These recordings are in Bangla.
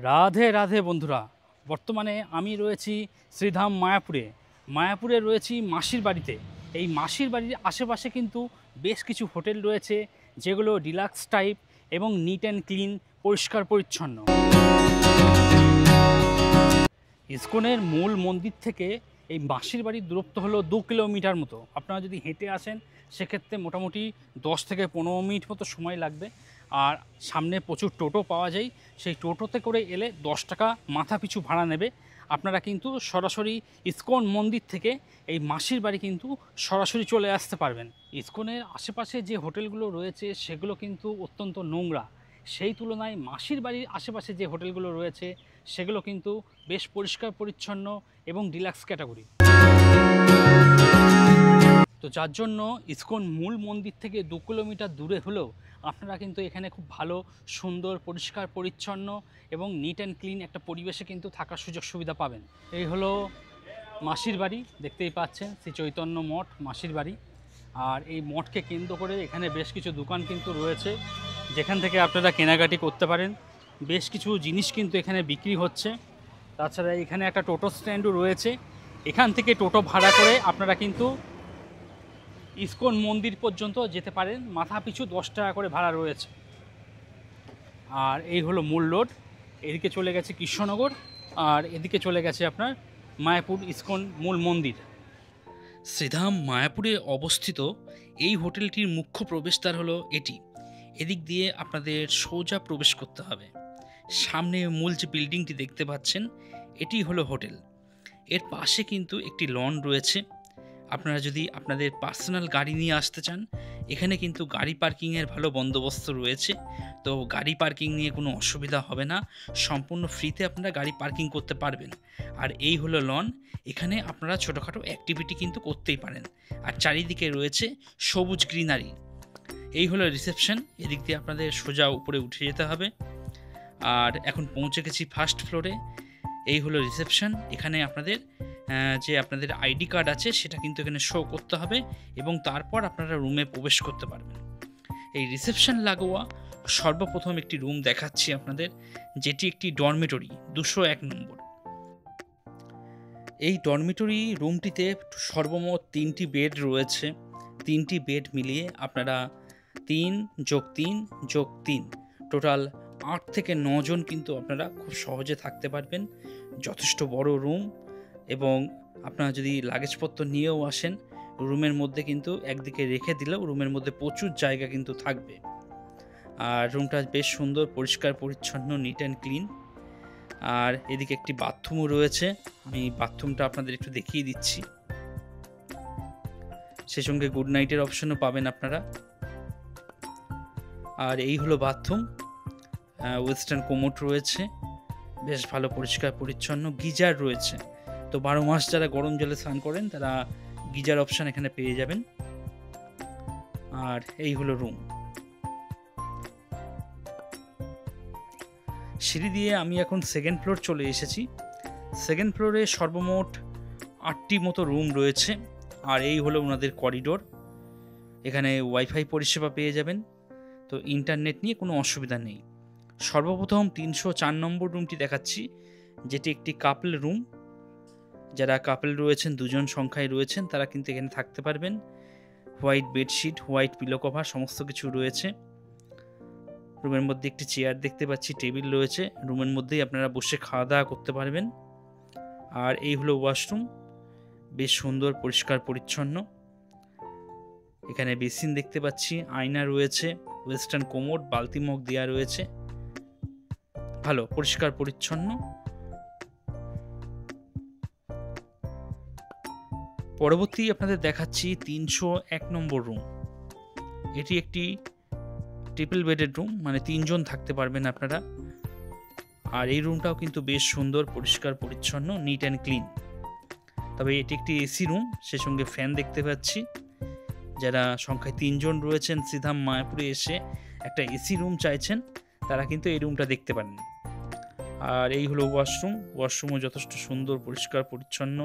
রাধে রাধে বন্ধুরা, বর্তমানে আমি রয়েছি শ্রীধাম মায়াপুরে। মায়াপুরে রয়েছি মাসির বাড়িতে। এই মাসির বাড়ির আশেপাশে কিন্তু বেশ কিছু হোটেল রয়েছে, যেগুলো ডিলাক্স টাইপ এবং নিট অ্যান্ড ক্লিন, পরিষ্কার পরিচ্ছন্ন। ইসকনের মূল মন্দির থেকে এই মাসির বাড়ির দূরত্ব হলো 2 কিলোমিটার মতো। আপনারা যদি হেঁটে আসেন সেক্ষেত্রে মোটামুটি 10 থেকে 15 মিনিট মতো সময় লাগবে। আর সামনে প্রচুর টোটো পাওয়া যায়, সেই টোটোতে করে এলে 10 টাকা মাথা পিছু ভাড়া নেবে। আপনারা কিন্তু সরাসরি ইসকন মন্দির থেকে এই মাসির বাড়ি কিন্তু সরাসরি চলে আসতে পারবেন। ইসকনের আশেপাশে যে হোটেলগুলো রয়েছে সেগুলো কিন্তু অত্যন্ত নোংরা, সেই তুলনায় মাসির বাড়ির আশেপাশে যে হোটেলগুলো রয়েছে সেগুলো কিন্তু বেশ পরিষ্কার পরিচ্ছন্ন এবং ডিলাক্স ক্যাটাগরি। তো যার জন্য ইসকন মূল মন্দির থেকে 2 কিলোমিটার দূরে হলেও আপনারা কিন্তু এখানে খুব ভালো, সুন্দর, পরিষ্কার পরিচ্ছন্ন এবং নিট অ্যান্ড ক্লিন একটা পরিবেশে কিন্তু থাকার সুযোগ সুবিধা পাবেন। এই হলো মাসির বাড়ি, দেখতেই পাচ্ছেন শ্রী চৈতন্য মঠ মাসির বাড়ি। আর এই মঠকে কেন্দ্র করে এখানে বেশ কিছু দোকান কিন্তু রয়েছে, যেখান থেকে আপনারা কেনাকাটি করতে পারেন। বেশ কিছু জিনিস কিন্তু এখানে বিক্রি হচ্ছে। তাছাড়া এখানে একটা টোটো স্ট্যান্ডও রয়েছে, এখান থেকে টোটো ভাড়া করে আপনারা কিন্তু ইসকন মন্দির পর্যন্ত যেতে পারেন। মাথা পিছু 10 টাকা করে ভাড়া রয়েছে। আর এই হলো মূল রোড, এদিকে চলে গেছে কৃষ্ণনগর, আর এদিকে চলে গেছে আপনার মায়াপুর ইসকন মূল মন্দির। শ্রীধাম মায়াপুরে অবস্থিত এই হোটেলটির মুখ্য প্রবেশদ্বার হলো এটি। এদিক দিয়ে আপনাদের সোজা প্রবেশ করতে হবে। সামনে মূল যে বিল্ডিংটি দেখতে পাচ্ছেন এটি হলো হোটেল। এর পাশে কিন্তু একটি লন রয়েছে। আপনারা যদি আপনাদের পার্সোনাল গাড়ি নিয়ে আসতে চান, এখানে কিন্তু গাড়ি পার্কিংয়ের ভালো বন্দোবস্ত রয়েছে। তো গাড়ি পার্কিং নিয়ে কোনো অসুবিধা হবে না, সম্পূর্ণ ফ্রিতে আপনারা গাড়ি পার্কিং করতে পারবেন। আর এই হলো লন, এখানে আপনারা ছোটোখাটো অ্যাক্টিভিটি কিন্তু করতেই পারেন। আর চারিদিকে রয়েছে সবুজ গ্রিনারি। এই হলো রিসেপশন, এদিক দিয়ে আপনাদের সোজা উপরে উঠে যেতে হবে। আর এখন পৌঁছে গেছি ফার্স্ট ফ্লোরে। এই হলো রিসেপশন, এখানে আপনাদের যে আপনাদের আইডি কার্ড আছে সেটা কিন্তু এখানে শো করতে হবে এবং তারপর আপনারা রুমে প্রবেশ করতে পারবেন। এই রিসেপশন লাগোয়া সর্বপ্রথম একটি রুম দেখাচ্ছি আপনাদের, যেটি একটি ডরমিটরি 201 নম্বর। এই ডরমিটরি রুমটিতে সর্বমোট 3টি বেড রয়েছে। 3টি বেড মিলিয়ে আপনারা 3+3+3 টোটাল 8 থেকে 9 জন কিন্তু আপনারা খুব সহজে থাকতে পারবেন। যথেষ্ট বড় রুম, এবং আপনারা যদি লাগেজপত্র নিয়েও আসেন রুমের মধ্যে কিন্তু একদিকে রেখে দিলেও রুমের মধ্যে প্রচুর জায়গা কিন্তু থাকবে। আর রুমটা বেশ সুন্দর, পরিষ্কার পরিচ্ছন্ন, নিট অ্যান্ড ক্লিন। আর এদিকে একটি বাথরুমও রয়েছে, আমি বাথরুমটা আপনাদের একটু দেখিয়ে দিচ্ছি। সেই সঙ্গে গুড নাইটের অপশনও পাবেন আপনারা। আর এই হলো বাথরুম, ওয়েস্টার্ন কোমোড রয়েছে, বেশ ভালো পরিষ্কার পরিচ্ছন্ন। গিজার রয়েছে, তো 12 মাস যারা গরম জলে স্নান করেন তারা গিজার অপশান এখানে পেয়ে যাবেন। আর এই হলো রুম। সিঁড়ি দিয়ে আমি এখন সেকেন্ড ফ্লোর চলে এসেছি। সেকেন্ড ফ্লোরে সর্বমোট 8টি মতো রুম রয়েছে। আর এই হলো ওনাদের করিডোর, এখানে ওয়াইফাই পরিষেবা পেয়ে যাবেন, তো ইন্টারনেট নিয়ে কোনো অসুবিধা নেই। সর্বপ্রথম 304 নম্বর রুমটি দেখাচ্ছি, যেটি একটি কাপল রুম। যারা কাপল রয়েছেন, 2 জন সংখ্যায় রয়েছেন, তারা কিন্তু এখানে থাকতে পারবেন। White bedsheet, white pillow cover সমস্ত কিছু রয়েছে। রুমের মধ্যে একটি চেয়ার দেখতে পাচ্ছি, টেবিল রয়েছে, রুমের মধ্যেই আপনারা বসে খাওয়া দাওয়া করতে পারবেন। আর এই হলো ওয়াশরুম, বেশ সুন্দর, পরিষ্কার পরিচ্ছন্ন। এখানে বেসিন দেখতে পাচ্ছি, আয়না রয়েছে, ওয়েস্টার্ন কোমোড, বালতি মগ দেওয়া রয়েছে, ভালো পরিষ্কার পরিচ্ছন্ন। পরবর্তী আপনাদের দেখাচ্ছি 301 নম্বর রুম। এটি একটি ট্রিপল বেডের রুম, মানে 3 জন থাকতে পারবেন আপনারা। আর এই রুমটাও কিন্তু বেশ সুন্দর, পরিষ্কার পরিচ্ছন্ন, নিট অ্যান্ড ক্লিন। তবে এটি একটি এসি রুম, সে সঙ্গে ফ্যান দেখতে পাচ্ছি। যারা সংখ্যায় 3 জন রয়েছেন, শ্রীধাম মায়াপুরে এসে একটা এসি রুম চাইছেন, তারা কিন্তু এই রুমটা দেখতে পারেন। আর এই হলো ওয়াশরুম, ওয়াশরুমও যথেষ্ট সুন্দর, পরিষ্কার পরিচ্ছন্ন।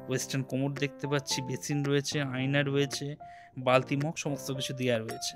ওয়েস্টার্ন কোমোড দেখতে পাচ্ছি, বেসিন রয়েছে, আয়না রয়েছে, বালতি মগ সমস্ত কিছু দেওয়া রয়েছে।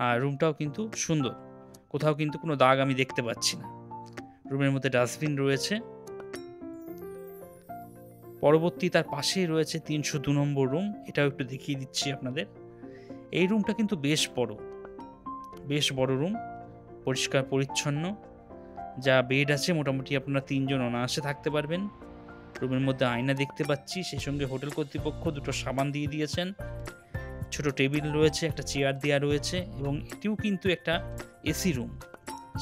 আর রুমটাও কিন্তু সুন্দর, কোথাও কিন্তু কোনো দাগ আমি দেখতে পাচ্ছি না। রুমের মধ্যে ডাস্টবিন রয়েছে। পরবর্তী তার পাশেই রয়েছে 302 নম্বর রুম। এটাও একটু দেখিয়ে দিচ্ছি আপনাদের। এই রুমটা কিন্তু বেশ বড় রুম, পরিষ্কার পরিচ্ছন্ন। যা বেড আছে মোটামুটি আপনারা 3 জন অনায়াসে থাকতে পারবেন। রুমের মধ্যে আয়না দেখতে পাচ্ছি, সেই সঙ্গে হোটেল কর্তৃপক্ষ 2টো সাবান দিয়ে দিয়েছেন। ছোট টেবিল রয়েছে, একটা চেয়ার দেওয়া রয়েছে এবং এটিও কিন্তু একটা এসি রুম,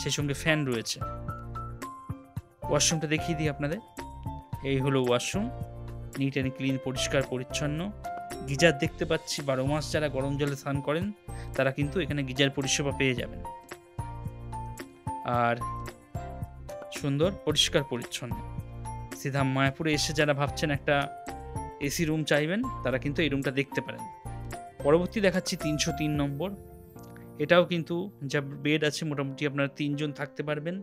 সেই সঙ্গে ফ্যান রয়েছে। ওয়াশরুমটা দেখিয়ে দিই আপনাদের। এই হলো ওয়াশরুম, নিট অ্যান্ড ক্লিন, পরিষ্কার পরিচ্ছন্ন। গিজার দেখতে পাচ্ছি, 12 মাস যারা গরম জলে স্নান করেন তারা কিন্তু এখানে গিজার পরিষেবা পেয়ে যাবেন। আর সুন্দর পরিষ্কার পরিচ্ছন্ন। সিধাম মায়াপুরে এসে যারা ভাবছেন একটা এসি রুম চাইবেন তারা কিন্তু এই রুমটা দেখতে পারেন। পরবর্তী দেখাচ্ছি 303 নম্বর। এটাও কিন্তু যা বেড আছে মোটামুটি আপনারা 3 জন থাকতে পারবেন।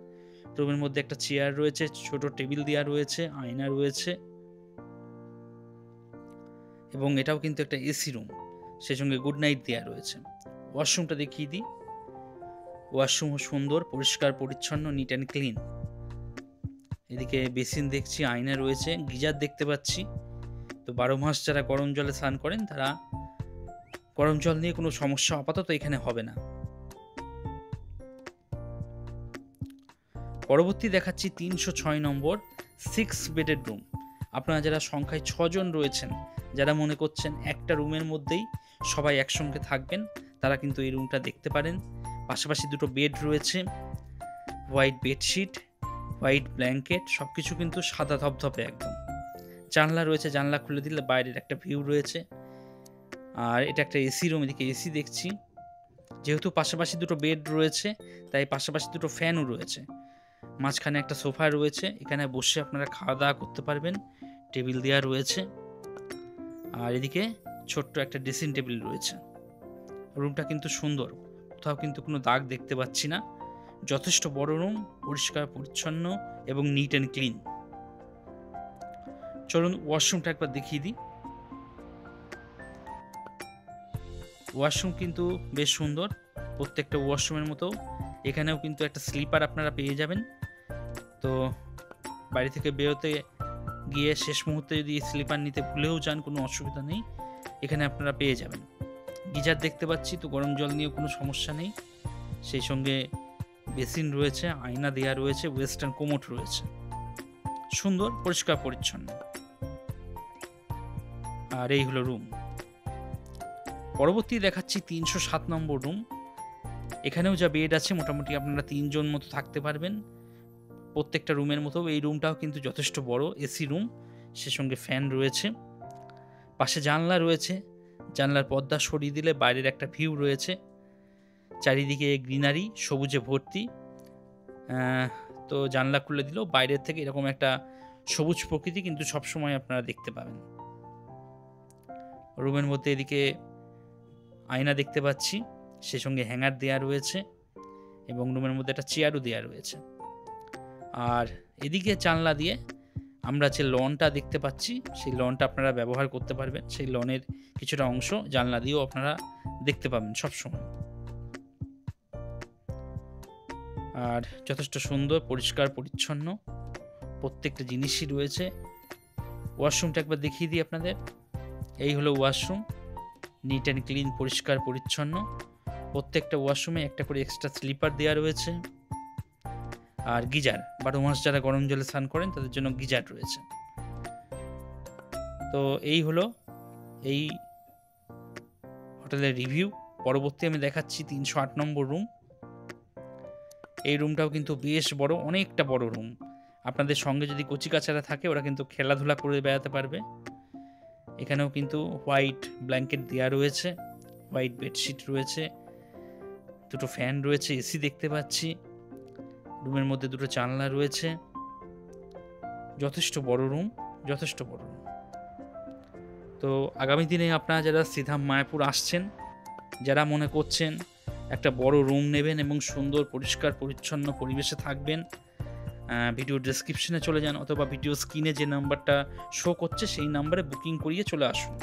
রুমের মধ্যে একটা চেয়ার রয়েছে, ছোট টেবিল দেওয়া রয়েছে, আয়না রয়েছে এবং এটাও কিন্তু একটা এসি রুম, সেই সঙ্গে গুড নাইট দেওয়া রয়েছে। ওয়াশরুমটা দেখিয়ে দিই। ওয়াশরুমও সুন্দর, পরিষ্কার পরিচ্ছন্ন, নিট অ্যান্ড ক্লিন। এদিকে বেসিন দেখছি, আয়না রয়েছে, গিজার দেখতে পাচ্ছি। তো 12 মাস যারা গরম জলে স্নান করেন তারা গরম জল নিয়ে কোনো সমস্যা আপাতত এখানে হবে না। পরবর্তী দেখাচ্ছি 306 নম্বর 6 বেডের রুম। আপনারা যারা সংখ্যায় 6 জন রয়েছেন, যারা মনে করছেন একটা রুমের মধ্যেই সবাই একসঙ্গে থাকবেন, তারা কিন্তু এই রুমটা দেখতে পারেন। পাশাপাশি 2টো বেড রয়েছে, হোয়াইট বেডশিট, হোয়াইট ব্ল্যাঙ্কেট, সব কিছু কিন্তু সাদা ধপধপে একদম। জানলা রয়েছে, জানলা খুলে দিলে বাইরের একটা ভিউ রয়েছে। আর এটা একটা এসি রুম, এদিকে এসি দেখছি। যেহেতু পাশাপাশি 2টো বেড রয়েছে তাই পাশাপাশি 2টো ফ্যানও রয়েছে। মাঝখানে একটা সোফা রয়েছে, এখানে বসে আপনারা খাওয়া দাওয়া করতে পারবেন, টেবিল দেওয়া রয়েছে। আর এদিকে ছোট্ট একটা ড্রেসিং টেবিল রয়েছে। রুমটা কিন্তু সুন্দর, কোথাও কিন্তু কোনো দাগ দেখতে পাচ্ছি না। যথেষ্ট বড় রুম, পরিষ্কার পরিচ্ছন্ন এবং নিট অ্যান্ড ক্লিন। চলুন ওয়াশরুমটা একবার দেখিয়ে দিই। ওয়াশরুম কিন্তু বেশ সুন্দর, প্রত্যেকটা ওয়াশরুমের মতো এখানেও কিন্তু একটা স্লিপার আপনারা পেয়ে যাবেন। তো বাড়ি থেকে বেরোতে গিয়ে শেষ মুহূর্তে যদি স্লিপার নিতে ভুলেও যান, কোনো অসুবিধা নেই, এখানে আপনারা পেয়ে যাবেন। গিজার দেখতে পাচ্ছি, তো গরম জল নিয়ে কোনো সমস্যা নেই। সেই সঙ্গে বেসিন রয়েছে, আয়না দেওয়া রয়েছে, ওয়েস্টার্ন কোমোড রয়েছে। সুন্দর পরিষ্কার পরিচ্ছন্ন। আর এই হলো রুম। পরবর্তী দেখাচ্ছি 307 নম্বর রুম। এখানেও যা বেড আছে মোটামুটি আপনারা 3 জন মতো থাকতে পারবেন। প্রত্যেকটা রুমের মতো এই রুমটাও কিন্তু যথেষ্ট বড়, এসি রুম, সে সঙ্গে ফ্যান রয়েছে। পাশে জানলা রয়েছে, জানলার পর্দা সরিয়ে দিলে বাইরের একটা ভিউ রয়েছে। চারিদিকে গ্রিনারি, সবুজে ভর্তি। তো জানলা খুলে দিলেও বাইরের থেকে এরকম একটা সবুজ প্রকৃতি কিন্তু সবসময় আপনারা দেখতে পাবেন। রুমের মধ্যে এদিকে আয়না দেখতে পাচ্ছি, সে সঙ্গে হ্যাঙ্গার দেওয়া রয়েছে এবং রুমের মধ্যে একটা চেয়ারও দেওয়া রয়েছে। আর এদিকে জানলা দিয়ে আমরা যে লনটা দেখতে পাচ্ছি, সেই লনটা আপনারা ব্যবহার করতে পারবেন। সেই লনের কিছুটা অংশ জানলা দিয়েও আপনারা দেখতে পাবেন সবসময়। আর যথেষ্ট সুন্দর, পরিষ্কার পরিচ্ছন্ন প্রত্যেকটা জিনিসই রয়েছে। ওয়াশরুমটা একবার দেখিয়ে দিই আপনাদের। এই হলো ওয়াশরুম, নিট অ্যান্ড ক্লিন, পরিষ্কার পরিচ্ছন্ন। প্রত্যেকটা ওয়াশরুমে একটা করে এক্সট্রা স্লিপার দেওয়া রয়েছে। আর গিজার, 12 মাস যারা গরম জলে স্নান করেন তাদের জন্য গিজার রয়েছে। তো এই হলো এই হোটেলের রিভিউ। পরবর্তী আমি দেখাচ্ছি 308 নম্বর রুম। এই রুমটাও কিন্তু বেশ বড়, অনেকটা বড় রুম। আপনাদের সঙ্গে যদি কচিকাচারা থাকে ওরা কিন্তু খেলাধুলা করে বেড়াতে পারবে। এখানেও কিন্তু হোয়াইট ব্ল্যাঙ্কেট দেওয়া রয়েছে, হোয়াইট বেডশিট রয়েছে, 2টো ফ্যান রয়েছে, এসি দেখতে পাচ্ছি। রুমের মধ্যে 2টো জানলা রয়েছে। যথেষ্ট বড় রুম, যথেষ্ট বড় রুম। তো আগামী দিনে আপনারা যারা সিধাম মায়াপুর আসছেন, যারা মনে করছেন একটা বড় রুম নেবেন এবং সুন্দর পরিষ্কার পরিচ্ছন্ন পরিবেশে থাকবেন, ভিডিও ডেসক্রিপশনে চলে যান অথবা ভিডিও স্ক্রিনে যে নাম্বারটা শো করছে সেই নাম্বারে বুকিং করিয়ে চলে আসুন।